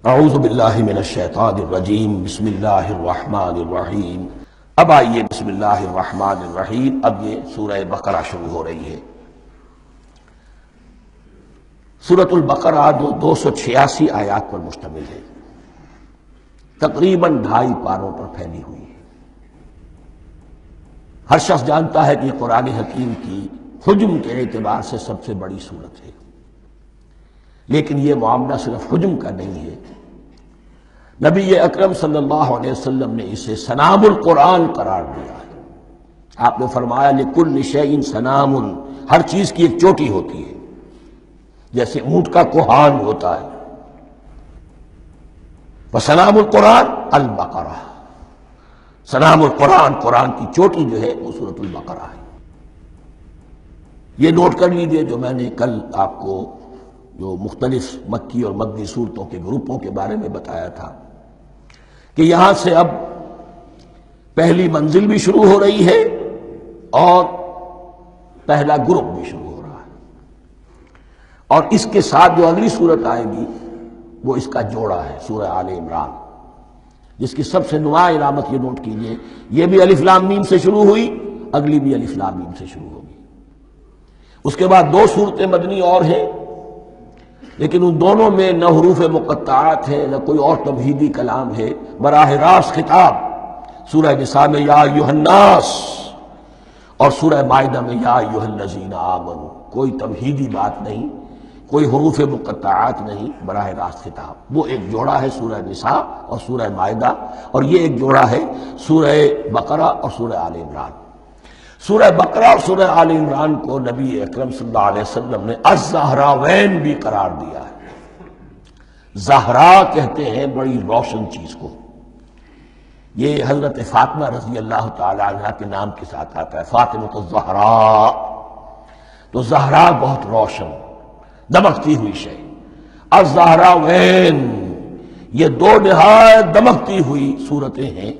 اعوذ باللہ من الشیطان الرجیم بسم اللہ الرحمن الرحیم۔ اب آئیے بسم اللہ الرحمن الرحیم، اب یہ سورہ بقرہ شروع ہو رہی ہے۔ سورۃ البقرہ 286 آیات پر مشتمل ہے، تقریباً 2.5 پاروں پر پھیلی ہوئی ہے۔ ہر شخص جانتا ہے کہ یہ قرآن حکیم کی حجم کے اعتبار سے سب سے بڑی سورت ہے، لیکن یہ معاملہ صرف حجم کا نہیں ہے۔ نبی اکرم صلی اللہ علیہ وسلم نے اسے سنام القرآن قرار دیا ہے۔ آپ نے فرمایا لِكُلِّ شَيْءٍ سَنَامٌ، ہر چیز کی ایک چوٹی ہوتی ہے، جیسے اونٹ کا کوہان ہوتا ہے۔ وَسَنَامُ الْقُرْآنِ الْبَقَرَةُ، سنام القرآن، قرآن کی چوٹی جو ہے وہ سورۃ البقرہ ہے۔ یہ نوٹ کر لیجئے جو میں نے کل آپ کو جو مختلف مکی اور مدنی صورتوں کے گروپوں کے بارے میں بتایا تھا کہ یہاں سے اب پہلی منزل بھی شروع ہو رہی ہے اور پہلا گروپ بھی شروع ہو رہا ہے، اور اس کے ساتھ جو اگلی صورت آئے گی وہ اس کا جوڑا ہے، سورہ آل عمران، جس کی سب سے نمایاں علامت یہ نوٹ کیجئے، یہ بھی الف لام میم سے شروع ہوئی، اگلی بھی الف لام میم سے شروع ہوگی۔ اس کے بعد 2 صورتیں مدنی اور ہیں، لیکن ان دونوں میں نہ حروف مقطعات ہے نہ کوئی اور تمہیدی کلام ہے، براہ راست خطاب سورہ نساء میں یا ایھا الناس اور سورہ مائدہ میں یا ایھا الذین آمنوا، کوئی تمہیدی بات نہیں، کوئی حروف مقطعات نہیں، براہ راست خطاب۔ وہ ایک جوڑا ہے سورہ نساء اور سورہ مائدہ، اور یہ ایک جوڑا ہے سورہ بقرہ اور سورہ آل عمران۔ سورہ بقرہ اور سورہ آل عمران کو نبی اکرم صلی اللہ علیہ وسلم نے الزہراوین بھی قرار دیا ہے۔ زہرا کہتے ہیں بڑی روشن چیز کو، یہ حضرت فاطمہ رضی اللہ تعالی عنہ کے نام کے ساتھ آتا ہے، فاطمہ الزہراء، تو زہرا بہت روشن دمکتی ہوئی شے۔ الزہراوین، یہ 2 نہایت دمکتی ہوئی صورتیں ہیں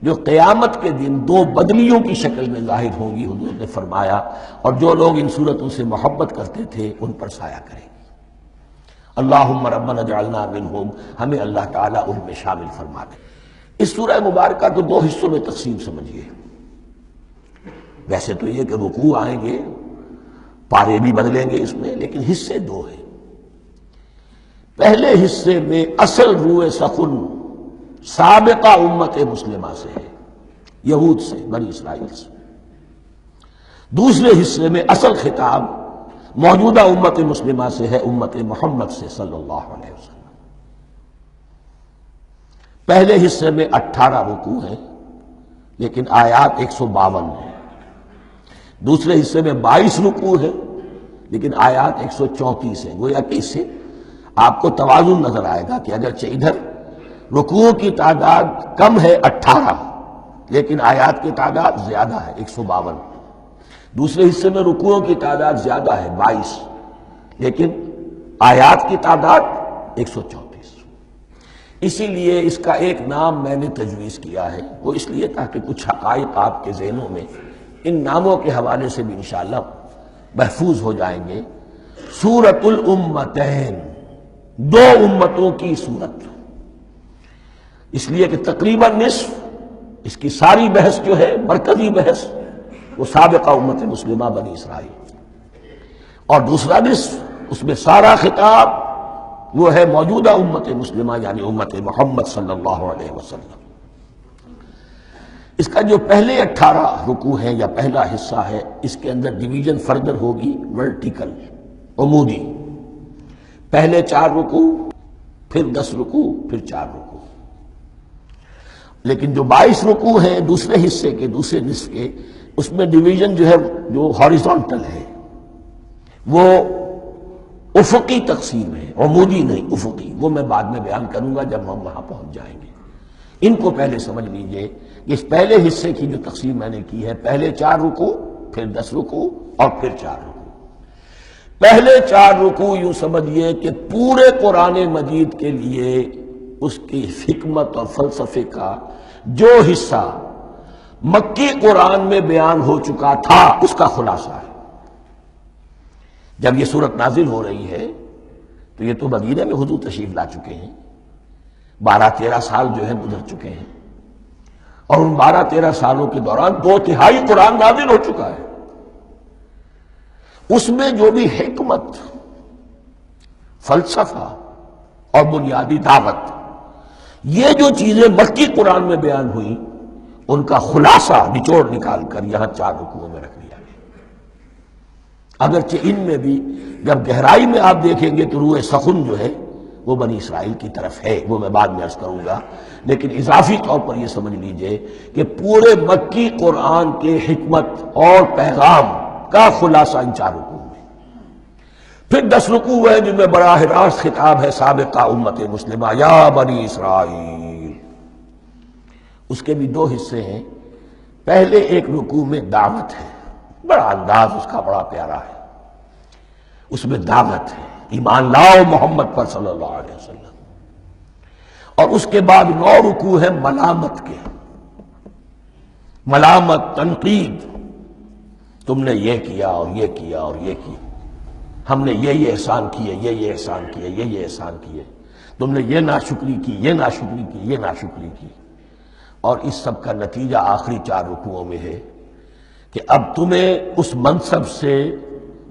جو قیامت کے دن 2 بدلیوں کی شکل میں ظاہر ہوں گی، حضور نے فرمایا، اور جو لوگ ان صورتوں سے محبت کرتے تھے ان پر سایہ کریں گے۔ اللہم ربنا اجعلنا منہم، ہمیں اللہ تعالیٰ ان میں شامل فرما دے۔ اس سورہ مبارکہ کو 2 حصوں میں تقسیم سمجھیے۔ ویسے تو یہ کہ رکوع آئیں گے، پارے بھی بدلیں گے اس میں، لیکن حصے 2 ہیں۔ پہلے حصے میں اصل روح سخن سابقہ امت مسلمہ سے ہے، یہود سے، بنی اسرائیل سے۔ دوسرے حصے میں اصل خطاب موجودہ امت مسلمہ سے ہے، امت محمد سے صلی اللہ علیہ وسلم۔ پہلے حصے میں 18 رکوع ہیں لیکن آیات 152 ہیں، دوسرے حصے میں 22 رکوع ہیں لیکن آیات 134 ہیں۔ گویا کہ اس سے آپ کو توازن نظر آئے گا کہ اگرچہ ادھر رکوع کی تعداد کم ہے 18، لیکن آیات کی تعداد زیادہ ہے 152۔ دوسرے حصے میں رکوعوں کی تعداد زیادہ ہے 22، لیکن آیات کی تعداد 134۔ اسی لیے اس کا ایک نام میں نے تجویز کیا ہے، وہ اس لیے تاکہ کچھ حقائق آپ کے ذہنوں میں ان ناموں کے حوالے سے بھی انشاءاللہ محفوظ ہو جائیں گے۔ سورۃ الامتین، 2 امتوں کی سورت، اس لیے کہ تقریباً نصف اس کی ساری بحث جو ہے، مرکزی بحث، وہ سابقہ امت مسلمہ بنی اسرائیل، اور دوسرا نصف اس میں سارا خطاب وہ ہے موجودہ امت مسلمہ یعنی امت محمد صلی اللہ علیہ وسلم۔ اس کا جو پہلے 18 رکوع ہیں یا پہلا حصہ ہے، اس کے اندر ڈویژن فردر ہوگی ورٹیکل، عمودی، پہلے 4 رکوع، پھر 10 رکوع، پھر 4 رکوع۔ لیکن جو 22 رکوع ہیں دوسرے حصے کے، دوسرے نصف کے، اس میں ڈویژن جو ہے جو ہاریزونٹل ہے، وہ افقی تقسیم ہے، عمودی نہیں، افقی۔ وہ میں بعد میں بیان کروں گا جب ہم وہاں پہنچ جائیں گے۔ ان کو پہلے سمجھ لیجئے کہ اس پہلے حصے کی جو تقسیم میں نے کی ہے، پہلے 4 رکوع، پھر 10 رکوع اور پھر 4 رکوع۔ پہلے 4 رکوع یوں سمجھیے کہ پورے قرآن مجید کے لیے اس کی حکمت اور فلسفے کا جو حصہ مکی قرآن میں بیان ہو چکا تھا اس کا خلاصہ ہے۔ جب یہ سورت نازل ہو رہی ہے تو یہ تو مدینہ میں حضور تشریف لا چکے ہیں، 12-13 سال جو ہے گزر چکے ہیں، اور ان 12-13 سالوں کے دوران 2/3 قرآن نازل ہو چکا ہے۔ اس میں جو بھی حکمت، فلسفہ اور بنیادی دعوت، یہ جو چیزیں مکی قرآن میں بیان ہوئی، ان کا خلاصہ نچوڑ نکال کر یہاں 4 رکوعوں میں رکھ دیا گیا۔ اگرچہ ان میں بھی جب گہرائی میں آپ دیکھیں گے تو روح سخن جو ہے وہ بنی اسرائیل کی طرف ہے، وہ میں بعد میں عرض کروں گا، لیکن اضافی طور پر یہ سمجھ لیجئے کہ پورے مکی قرآن کے حکمت اور پیغام کا خلاصہ ان 4 رکوعوں میں۔ پھر 10 رکوع ہے جن میں براہ راست خطاب ہے سابقہ امت مسلمہ، یا بنی اسرائیل۔ اس کے بھی 2 حصے ہیں۔ پہلے ایک رکوع میں دعوت ہے، بڑا انداز اس کا بڑا پیارا ہے، اس میں دعوت ہے، ایمان لاؤ محمد پر صلی اللہ علیہ وسلم۔ اور اس کے بعد 9 رکوع ہے ملامت کے، ملامت، تنقید، تم نے یہ کیا اور یہ کیا اور یہ کیا، ہم نے یہ احسان کیے، یہ احسان کیے، یہ احسان کیے، تم نے یہ ناشکری کی، یہ ناشکری کی، یہ ناشکری کی۔ اور اس سب کا نتیجہ آخری 4 رکوعوں میں ہے کہ اب تمہیں اس منصب سے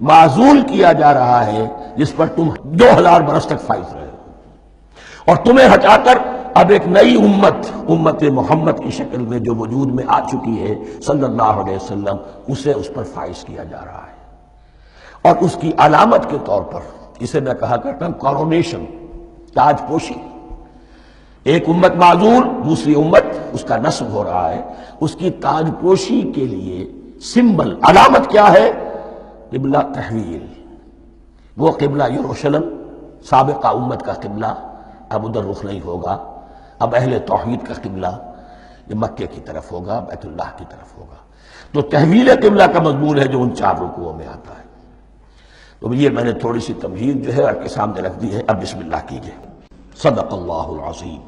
معزول کیا جا رہا ہے جس پر تم 2000 برس تک فائز رہے ہو، اور تمہیں ہٹا کر اب ایک نئی امت محمد کی شکل میں جو وجود میں آ چکی ہے صلی اللہ علیہ وسلم، اسے اس پر فائز کیا جا رہا ہے۔ اور اس کی علامت کے طور پر اسے میں کہا کرتا ہوں کورونیشن، تاج پوشی۔ ایک امت معزول، دوسری امت اس کا نصب ہو رہا ہے، اس کی تاج پوشی کے لیے سمبل، علامت کیا ہے؟ قبلہ تحویل۔ وہ قبلہ یروشلم، سابقہ امت کا قبلہ اب ادھر رخ نہیں ہوگا، اب اہل توحید کا قبلہ یہ مکے کی طرف ہوگا، بیت اللہ کی طرف ہوگا۔ تو تحویل قبلہ کا مضمون ہے جو ان 4 رکوعوں میں آتا ہے۔ تو یہ میں نے تھوڑی سی تمہید جو ہے آپ کے سامنے رکھ دی ہے، اب بسم اللہ کیجئے۔ صدق اللہ العظیم۔